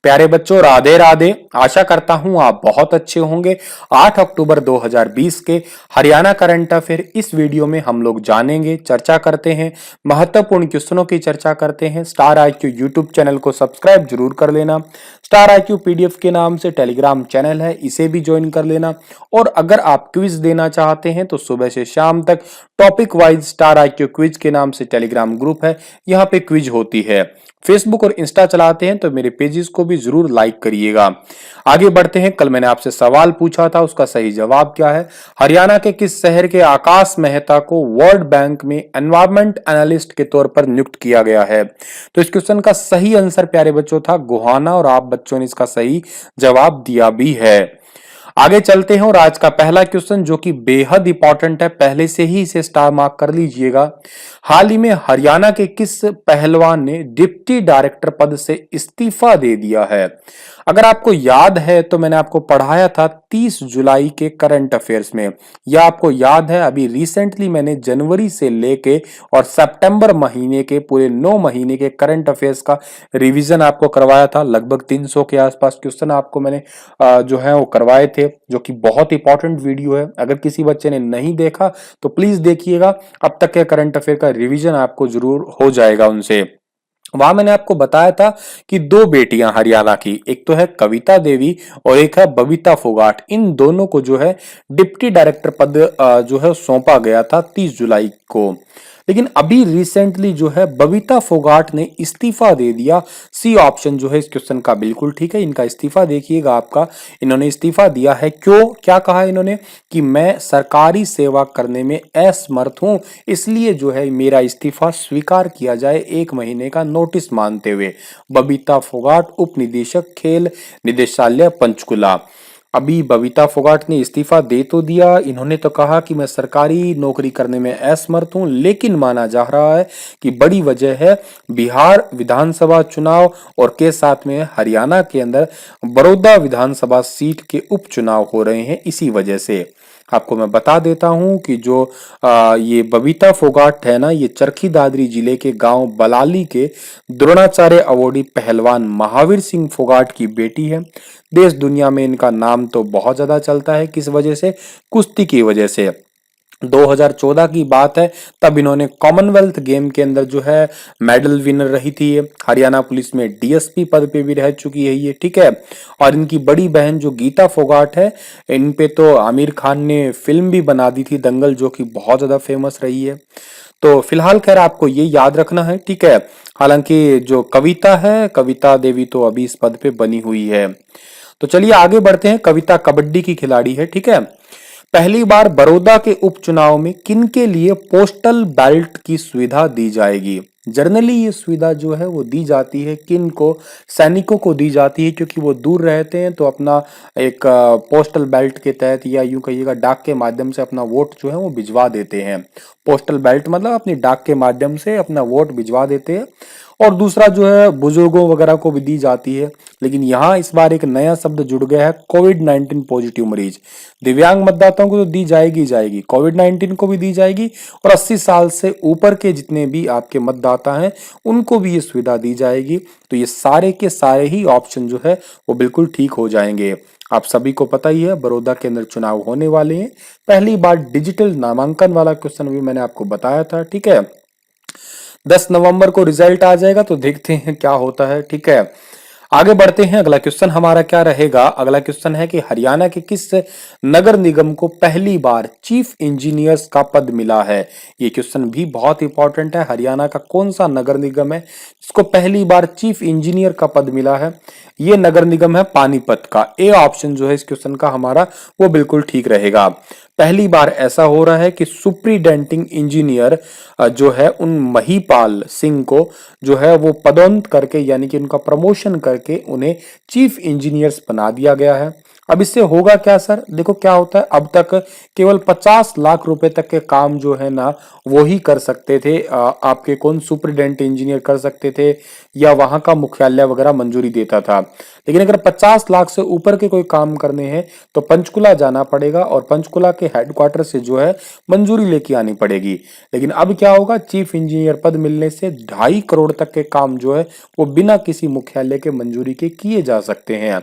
प्यारे बच्चों, राधे राधे। आशा करता हूं आप बहुत अच्छे होंगे। 8 अक्टूबर 2020 के हरियाणा करंट अफेयर इस वीडियो में हम लोग जानेंगे, चर्चा करते हैं, महत्वपूर्ण क्वेश्चनों की चर्चा करते हैं। स्टार आईक्यू यूट्यूब चैनल को सब्सक्राइब जरूर कर लेना। स्टार आईक्यू पीडीएफ के नाम से टेलीग्राम चैनल है, इसे भी ज्वाइन कर लेना। और अगर आप क्विज देना चाहते हैं तो सुबह से शाम तक topic wise star IQ quiz के नाम से टेलीग्राम ग्रुप है, यहाँ पे क्विज होती है। फेसबुक और इंस्टा चलाते हैं तो मेरे पेजेस को भी जरूर लाइक करिएगा। आगे बढ़ते हैं। कल मैंने आपसे सवाल पूछा था, उसका सही जवाब क्या है? हरियाणा के किस शहर के आकाश मेहता को वर्ल्ड बैंक में एनवायरमेंट एनालिस्ट के तौर पर नियुक्त किया गया है? तो इस क्वेश्चन का सही आंसर प्यारे बच्चों था गोहाना, और आप बच्चों ने इसका सही जवाब दिया भी है। आगे चलते हैं और आज का पहला क्वेश्चन जो कि बेहद इंपॉर्टेंट है, पहले से ही इसे स्टार मार्क कर लीजिएगा। हाल ही में हरियाणा के किस पहलवान ने डिप्टी डायरेक्टर पद से इस्तीफा दे दिया है? अगर आपको याद है तो मैंने आपको पढ़ाया था 30 जुलाई के करंट अफेयर्स में, या आपको याद है अभी रिसेंटली मैंने जनवरी से लेके और सितंबर महीने के पूरे 9 महीने के करंट अफेयर्स का रिवीजन आपको करवाया था। लगभग 300 के आसपास क्वेश्चन आपको मैंने जो है वो करवाए थे, जो कि बहुत इंपॉर्टेंट वीडियो है। अगर किसी बच्चे ने नहीं देखा तो प्लीज देखिएगा, अब तक के करंट अफेयर का रिवीजन आपको जरूर हो जाएगा उनसे। वहां मैंने आपको बताया था कि 2 बेटियां हरियाणा की, एक तो है कविता देवी और एक है बबीता फोगाट, इन दोनों को जो है डिप्टी डायरेक्टर पद जो है सौंपा गया था 30 जुलाई को। लेकिन अभी रिसेंटली जो है बबीता फोगाट ने इस्तीफा दे दिया। सी ऑप्शन जो है इस क्वेश्चन का बिल्कुल ठीक है। इनका इस्तीफा देखिएगा आपका, इन्होंने इस्तीफा दिया है। क्यों, क्या कहा इन्होंने कि मैं सरकारी सेवा करने में असमर्थ हूं, इसलिए जो है मेरा इस्तीफा स्वीकार किया जाए, 1 महीने का नोटिस मांगते हुए। बबीता फोगाट, उप निदेशक खेल निदेशालय पंचकुला। अभी बबीता फोगाट ने इस्तीफा दे तो दिया, इन्होंने तो कहा कि मैं सरकारी नौकरी करने में असमर्थ हूं, लेकिन माना जा रहा है कि बड़ी वजह है बिहार विधानसभा चुनाव और के साथ में हरियाणा के अंदर बड़ौदा विधानसभा सीट के उपचुनाव हो रहे हैं, इसी वजह से। आपको मैं बता देता हूं कि जो ये बबीता फोगाट है ना, ये चरखी दादरी जिले के गांव बलाली के द्रोणाचार्य अवॉर्डी पहलवान महावीर सिंह फोगाट की बेटी है। देश दुनिया में इनका नाम तो बहुत ज्यादा चलता है, किस वजह से? कुश्ती की वजह से। 2014 की बात है, तब इन्होंने कॉमनवेल्थ गेम के अंदर जो है मेडल विनर रही थी। ये हरियाणा पुलिस में डीएसपी पद पे भी रह चुकी है ये, ठीक है। और इनकी बड़ी बहन जो गीता फोगाट है, इन पे तो आमिर खान ने फिल्म भी बना दी थी दंगल, जो कि बहुत ज्यादा फेमस रही है। तो फिलहाल खैर आपको ये याद रखना है, ठीक है। हालांकि जो कविता है, कविता देवी तो अभी इस पद पे बनी हुई है। तो चलिए आगे बढ़ते हैं। कविता कबड्डी की खिलाड़ी है, ठीक है। पहली बार बड़ौदा के उपचुनाव में किनके लिए पोस्टल बैलेट की सुविधा दी जाएगी? जनरली ये सुविधा जो है वो दी जाती है किन को? सैनिकों को दी जाती है, क्योंकि वो दूर रहते हैं, तो अपना एक पोस्टल बैलेट के तहत या यूं कहिएगा डाक के माध्यम से अपना वोट जो है वो भिजवा देते हैं। पोस्टल बैलेट मतलब अपनी डाक के माध्यम से अपना वोट भिजवा देते हैं। और दूसरा जो है बुजुर्गों वगैरह को भी दी जाती है। लेकिन यहाँ इस बार एक नया शब्द जुड़ गया है, कोविड-19 पॉजिटिव मरीज। दिव्यांग मतदाताओं को तो दी जाएगी जाएगी, कोविड-19 को भी दी जाएगी, और 80 साल से ऊपर के जितने भी आपके मतदाता हैं उनको भी ये सुविधा दी जाएगी। तो ये सारे के सारे ही ऑप्शन जो है वो बिल्कुल ठीक हो जाएंगे। आप सभी को पता ही है बड़ौदा के अंदर चुनाव होने वाले हैं। पहली बार डिजिटल नामांकन वाला क्वेश्चन भी मैंने आपको बताया था, ठीक है। 10 नवंबर को रिजल्ट आ जाएगा, तो देखते हैं क्या होता है, ठीक है। आगे बढ़ते हैं। अगला क्वेश्चन हमारा क्या रहेगा? अगला क्वेश्चन है कि हरियाणा के किस नगर निगम को पहली बार चीफ इंजीनियर्स का पद मिला है? ये क्वेश्चन भी बहुत इंपॉर्टेंट है। हरियाणा का कौन सा नगर निगम है जिसको पहली बार चीफ इंजीनियर का पद मिला है? ये नगर निगम है पानीपत का। ए ऑप्शन जो है इस क्वेश्चन का हमारा वो बिल्कुल ठीक रहेगा। पहली बार ऐसा हो रहा है कि सुप्रीडेंटिंग इंजीनियर जो है उन महीपाल सिंह को जो है वो पदोन्नत करके, यानी कि उनका प्रमोशन करके उन्हें चीफ इंजीनियर्स बना दिया गया है। अब इससे होगा क्या सर? देखो क्या होता है, अब तक केवल 50 लाख रुपए तक के काम जो है ना वो ही कर सकते थे, आपके कौन सुपरिटेंडेंट इंजीनियर कर सकते थे या वहां का मुख्यालय वगैरह मंजूरी देता था। लेकिन अगर 50 लाख से ऊपर के कोई काम करने हैं तो पंचकुला जाना पड़ेगा और पंचकुला के हेडक्वार्टर से जो है मंजूरी लेके आनी पड़ेगी। लेकिन अब क्या होगा, चीफ इंजीनियर पद मिलने से 2.5 करोड़ तक के काम जो है वो बिना किसी मुख्यालय के मंजूरी के किए जा सकते हैं।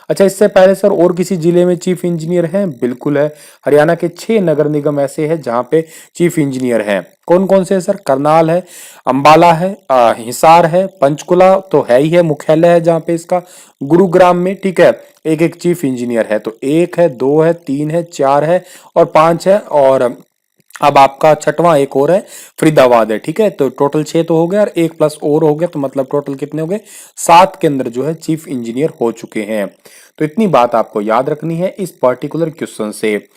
अच्छा, इससे पहले सर और किसी जिले में चीफ इंजीनियर हैं? बिल्कुल है। हरियाणा के 6 नगर निगम ऐसे हैं जहां पे चीफ इंजीनियर हैं। कौन कौन से है सर? करनाल है, अंबाला है, हिसार है, पंचकुला तो है ही है, मुख्यालय है जहां पे इसका, गुरुग्राम में, ठीक है। एक एक चीफ इंजीनियर है, तो 1 है, 2 है, 3 है, 4 है और 5 है, और अब आपका छठवां एक और है, फरीदाबाद है, ठीक है। तो टोटल 6 तो हो गया और 1 प्लस और हो गया, तो मतलब टोटल कितने हो गए? 7 के अंदर जो है चीफ इंजीनियर हो चुके हैं। तो इतनी बात आपको याद रखनी है इस पर्टिकुलर क्वेश्चन से।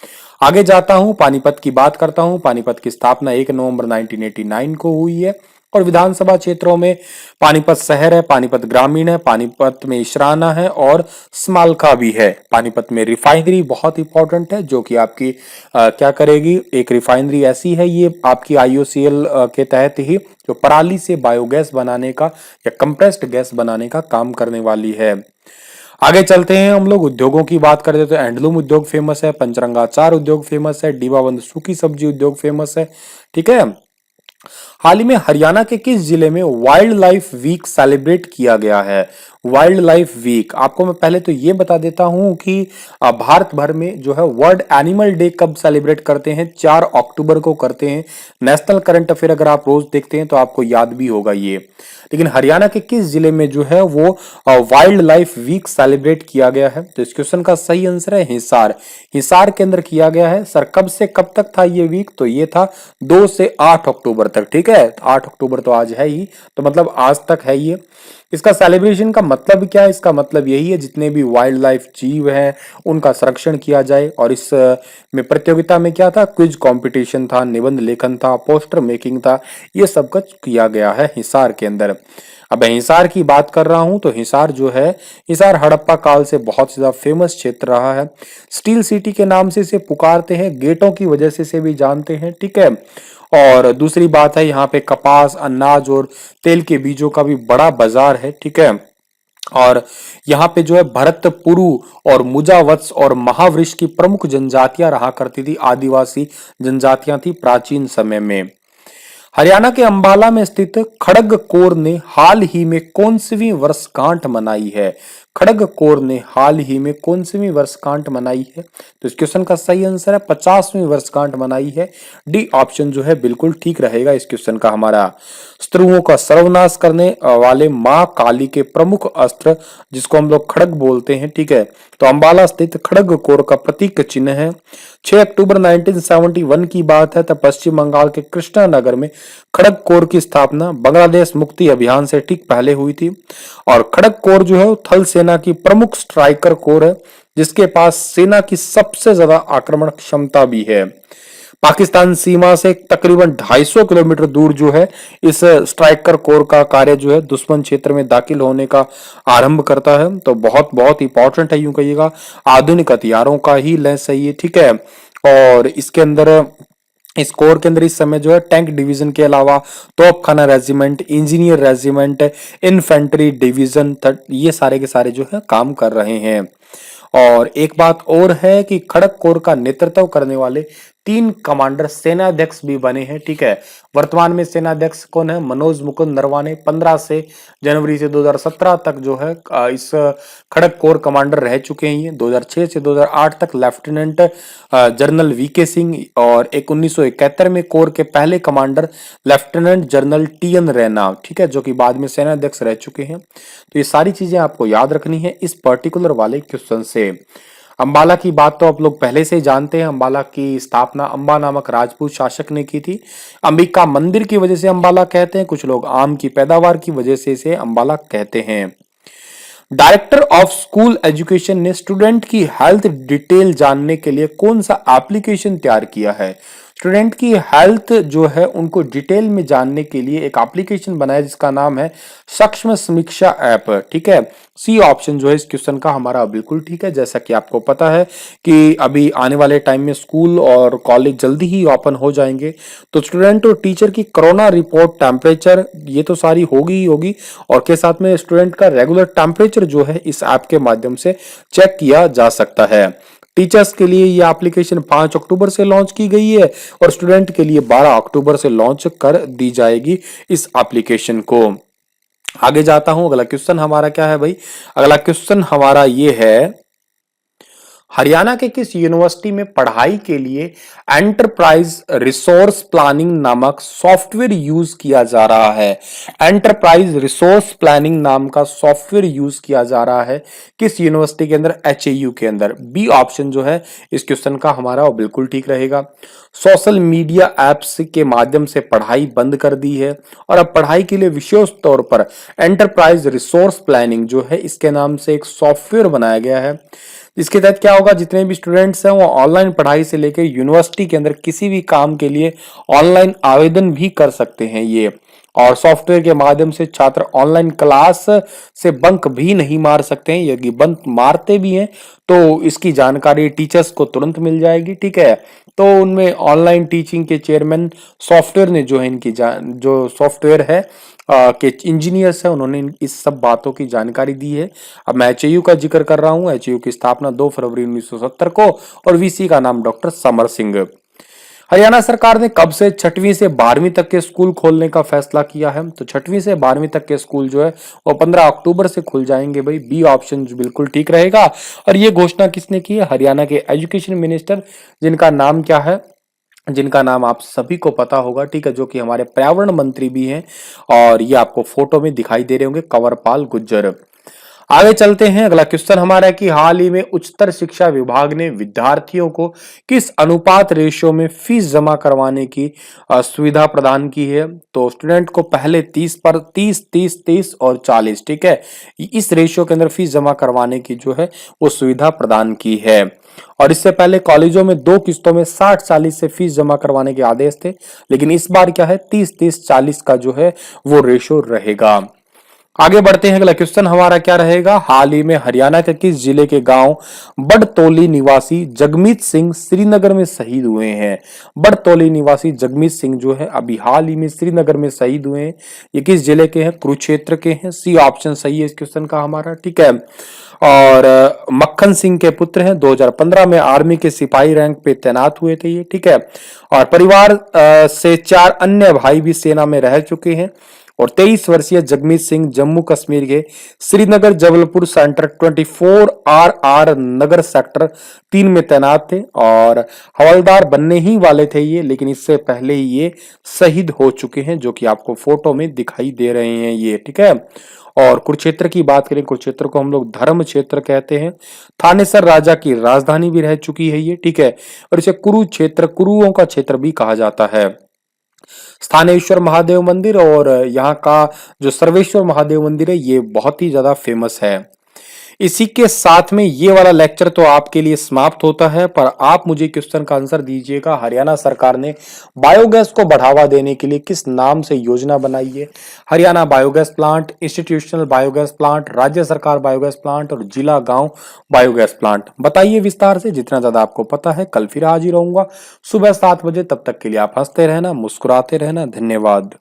आगे जाता हूं, पानीपत की बात करता हूं। पानीपत की स्थापना 1 नवंबर 1989 को हुई है और विधानसभा क्षेत्रों में पानीपत शहर है, पानीपत ग्रामीण है, पानीपत में इशराना है और स्मालका भी है। पानीपत में रिफाइनरी बहुत इंपॉर्टेंट है जो कि आपकी क्या करेगी, एक रिफाइनरी ऐसी है, ये आपकी आईओसीएल के तहत ही जो पराली से बायोगैस बनाने का या कंप्रेस्ड गैस बनाने का काम करने वाली है। आगे चलते हैं, हम लोग उद्योगों की बात करते तो हैंडलूम उद्योग फेमस है, पंचरंगा अचार उद्योग फेमस है, डीबाबंद सूखी सब्जी उद्योग फेमस है, ठीक है। हाल ही में हरियाणा के किस जिले में वाइल्ड लाइफ वीक सेलिब्रेट किया गया है? वाइल्ड लाइफ वीक, आपको मैं पहले तो ये बता देता हूं कि भारत भर में जो है वर्ल्ड एनिमल डे कब सेलिब्रेट करते हैं? 4 अक्टूबर को करते हैं। नेशनल करंट अफेयर अगर आप रोज देखते हैं तो आपको याद भी होगा ये। लेकिन हरियाणा के किस जिले में जो है वो वाइल्ड लाइफ वीक सेलिब्रेट किया गया है? तो इस क्वेश्चन का सही आंसर है हिसार। हिसार के अंदर किया गया है। सर कब से कब तक था ये वीक? तो ये था 2 से 8 अक्टूबर तक, ठीक है। 8 अक्टूबर तो आज है ही, तो मतलब आज तक है ये। इसका सेलिब्रेशन का मतलब क्या है? इसका मतलब यही है जितने भी वाइल्ड लाइफ जीव हैं उनका संरक्षण किया जाए। और इस में प्रतियोगिता में क्या था? क्विज कंपटीशन था, निबंध लेखन था, पोस्टर मेकिंग था, ये सब कुछ किया गया है हिसार के अंदर। अब हिसार की बात कर रहा हूं तो हिसार जो है, हिसार हड़प्पा काल से बहुत ज्यादा फेमस क्षेत्र रहा है। स्टील सिटी के नाम से इसे पुकारते हैं, गेटों की वजह से इसे भी जानते हैं, ठीक है। और दूसरी बात है, यहाँ पे कपास, अनाज और तेल के बीजों का भी बड़ा बाजार है, ठीक है। और यहाँ पे जो है भरतपुरु और मुजावत्स और महावृक्ष की प्रमुख जनजातियां रहा करती थी, आदिवासी जनजातियां थी प्राचीन समय में। हरियाणा के अंबाला में स्थित खड़गकोर ने हाल ही में कौनसीवीं वर्षगांठ मनाई है? खड़गकोर ने हाल ही में कौनसीवीं वर्षगांठ मनाई है? तो इस क्वेश्चन का सही आंसर है 50वीं वर्षगांठ मनाई है। डी ऑप्शन जो है बिल्कुल ठीक रहेगा इस क्वेश्चन का हमारा। शत्रुओं का सर्वनाश करने वाले मां काली के प्रमुख अस्त्र जिसको हम लोग खड़ग बोलते हैं, ठीक है। तो अंबाला स्थित खड़गकोर का प्रतीक चिन्ह है। 6 अक्टूबर 1971 की बात है, तब पश्चिम बंगाल के कृष्णा नगर में खड़गकोर की स्थापना बांग्लादेश मुक्ति अभियान से ठीक पहले हुई थी। और खड़गकोर जो है थल सेना की प्रमुख स्ट्राइकर कोर है जिसके पास सेना की सबसे ज्यादा आक्रमण क्षमता भी है। पाकिस्तान सीमा से तकरीबन 250 किलोमीटर दूर जो है इस स्ट्राइकर कोर का कार्य जो है दुश्मन क्षेत्र में दाखिल होने का आरंभ करता है। तो बहुत बहुत इंपॉर्टेंट है, यूं कहिएगा आधुनिक हथियारों का ही लैस है ये, ठीक है। और इसके अंदर, इस कोर के अंदर इस समय जो है टैंक डिवीजन के अलावा तोपखाना regiment, engineer regiment, infantry division, ये सारे के सारे जो है काम कर रहे हैं। और एक बात और है कि खड़ग कोर का नेतृत्व करने वाले 3 कमांडर सेनाध्यक्ष भी बने हैं, ठीक है। वर्तमान में सेनाध्यक्ष कौन है? मनोज मुकुंद नरवाने 15 से जनवरी से 2017 तक जो है इस खड़ग कोर कमांडर रह चुके हैं। ये 2006 से 2008 तक लेफ्टिनेंट जनरल वीके सिंह, और 1971 में कोर के पहले commander lieutenant general TN Raina, ठीक है, जो कि बाद में सेनाध्यक्ष रह चुके हैं। तो ये सारी चीजें आपको याद रखनी है इस पर्टिकुलर वाले क्वेश्चन से। अंबाला की बात तो आप लोग पहले से ही जानते हैं। अंबाला की स्थापना अंबा नामक राजपूत शासक ने की थी। अंबिका मंदिर की वजह से अंबाला कहते हैं, कुछ लोग आम की पैदावार की वजह से इसे अंबाला कहते हैं। डायरेक्टर ऑफ स्कूल एजुकेशन ने स्टूडेंट की हेल्थ डिटेल जानने के लिए कौन सा एप्लीकेशन तैयार किया है? स्टूडेंट की हेल्थ जो है उनको डिटेल में जानने के लिए एक एप्लीकेशन बनाया जिसका नाम है सक्षम समीक्षा ऐप। ठीक है, सी ऑप्शन जो है इस क्वेश्चन का हमारा बिल्कुल ठीक है। जैसा कि आपको पता है कि अभी आने वाले टाइम में स्कूल और कॉलेज जल्दी ही ओपन हो जाएंगे, तो स्टूडेंट और टीचर की कोरोना रिपोर्ट, टेम्परेचर, ये तो सारी होगी ही होगी, और के साथ में स्टूडेंट का रेगुलर टेम्परेचर जो है इस ऐप के माध्यम से चेक किया जा सकता है। टीचर्स के लिए ये एप्लीकेशन 5 अक्टूबर से लॉन्च की गई है और स्टूडेंट के लिए 12 अक्टूबर से लॉन्च कर दी जाएगी इस एप्लीकेशन को। आगे जाता हूं, अगला क्वेश्चन हमारा क्या है भाई? अगला क्वेश्चन हमारा ये है, हरियाणा के किस यूनिवर्सिटी में पढ़ाई के लिए एंटरप्राइज रिसोर्स प्लानिंग नामक सॉफ्टवेयर यूज किया जा रहा है? एंटरप्राइज रिसोर्स प्लानिंग नाम का सॉफ्टवेयर यूज किया जा रहा है किस यूनिवर्सिटी के अंदर? एचएयू के अंदर। बी ऑप्शन जो है इस क्वेश्चन का हमारा वो बिल्कुल ठीक रहेगा। सोशल मीडिया एप्स के माध्यम से पढ़ाई बंद कर दी है और अब पढ़ाई के लिए विशेष तौर पर एंटरप्राइज रिसोर्स प्लानिंग जो है इसके नाम से एक सॉफ्टवेयर बनाया गया है। इसके तहत क्या होगा, जितने भी स्टूडेंट्स हैं वो ऑनलाइन पढ़ाई से लेकर यूनिवर्सिटी के अंदर किसी भी काम के लिए ऑनलाइन आवेदन भी कर सकते हैं ये। और सॉफ्टवेयर के माध्यम से छात्र ऑनलाइन क्लास से बंक भी नहीं मार सकते हैं। यदि बंक मारते भी हैं तो इसकी जानकारी टीचर्स को तुरंत मिल जाएगी। ठीक है, तो उनमें ऑनलाइन टीचिंग के चेयरमैन सॉफ्टवेयर ने जो है इनकी जो सॉफ्टवेयर है के इंजीनियर्स हैं उन्होंने इस सब बातों की जानकारी दी है। अब मैं एचयू का जिक्र कर रहा हूं। एचयू की स्थापना 2 फरवरी 1970 को और वीसी का नाम डॉक्टर समर सिंह। हरियाणा सरकार ने कब से 6वीं से 12वीं तक के स्कूल खोलने का फैसला किया है? तो 6वीं से 12वीं तक के स्कूल जो है वो 15 अक्टूबर से खुल जाएंगे भाई। बी ऑप्शन बिल्कुल ठीक रहेगा। और ये घोषणा किसने की है? हरियाणा के एजुकेशन मिनिस्टर, जिनका नाम क्या है, जिनका नाम आप सभी को पता होगा। ठीक है, जो कि हमारे पर्यावरण मंत्री भी हैं और ये आपको फोटो में दिखाई दे रहे होंगे, कंवरपाल गुर्जर। आगे चलते हैं, अगला क्वेश्चन हमारा है कि हाल ही में उच्चतर शिक्षा विभाग ने विद्यार्थियों को किस अनुपात रेशियो में फीस जमा करवाने की सुविधा प्रदान की है? तो स्टूडेंट को पहले 30 पर 30 30 30 और 40, ठीक है, इस रेशियो के अंदर फीस जमा करवाने की जो है वो सुविधा प्रदान की है। और इससे पहले कॉलेजों में 2 किस्तों में 60-40 से फीस जमा करवाने के आदेश थे, लेकिन इस बार क्या है 30-30-40 का जो है वो रेशियो रहेगा। आगे बढ़ते हैं, अगला क्वेश्चन हमारा क्या रहेगा? हाल ही में हरियाणा के किस जिले के गांव बड़तौली निवासी जगमीत सिंह श्रीनगर में शहीद हुए हैं? बड़तौली निवासी जगमीत सिंह जो है अभी हाल ही में श्रीनगर में शहीद हुए हैं। ये किस जिले के हैं? कुरुक्षेत्र के हैं। सी ऑप्शन सही है इस क्वेश्चन का हमारा। ठीक है, और मक्खन सिंह के पुत्र हैं। 2015 में आर्मी के सिपाही रैंक पे तैनात हुए थे ये। ठीक है, और परिवार से 4 अन्य भाई भी सेना में रह चुके हैं। और 23 वर्षीय जगमीत सिंह जम्मू कश्मीर के श्रीनगर जबलपुर सेक्टर 24 RR नगर सेक्टर 3 में तैनात थे और हवलदार बनने ही वाले थे ये, लेकिन इससे पहले ही ये शहीद हो चुके हैं, जो कि आपको फोटो में दिखाई दे रहे हैं ये। ठीक है, और कुरुक्षेत्र की बात करें, कुरुक्षेत्र को हम लोग धर्म क्षेत्र कहते हैं। थानेसर राजा की राजधानी भी रह चुकी है ये। ठीक है, और इसे कुरुक्षेत्र, कुरुओं का क्षेत्र भी कहा जाता है। स्थानेश्वर महादेव मंदिर और यहाँ का जो सर्वेश्वर महादेव मंदिर है ये बहुत ही ज्यादा फेमस है। इसी के साथ में ये वाला लेक्चर तो आपके लिए समाप्त होता है, पर आप मुझे क्वेश्चन का आंसर दीजिएगा। हरियाणा सरकार ने बायोगैस को बढ़ावा देने के लिए किस नाम से योजना बनाई है? Haryana biogas plant, institutional biogas plant, राज्य सरकार बायोगैस प्लांट और जिला गांव बायोगैस प्लांट। बताइए विस्तार से, जितना ज्यादा आपको पता है। कल फिर हाजिर रहूंगा सुबह 7 बजे। तब तक के लिए आप हंसते रहना, मुस्कुराते रहना। धन्यवाद।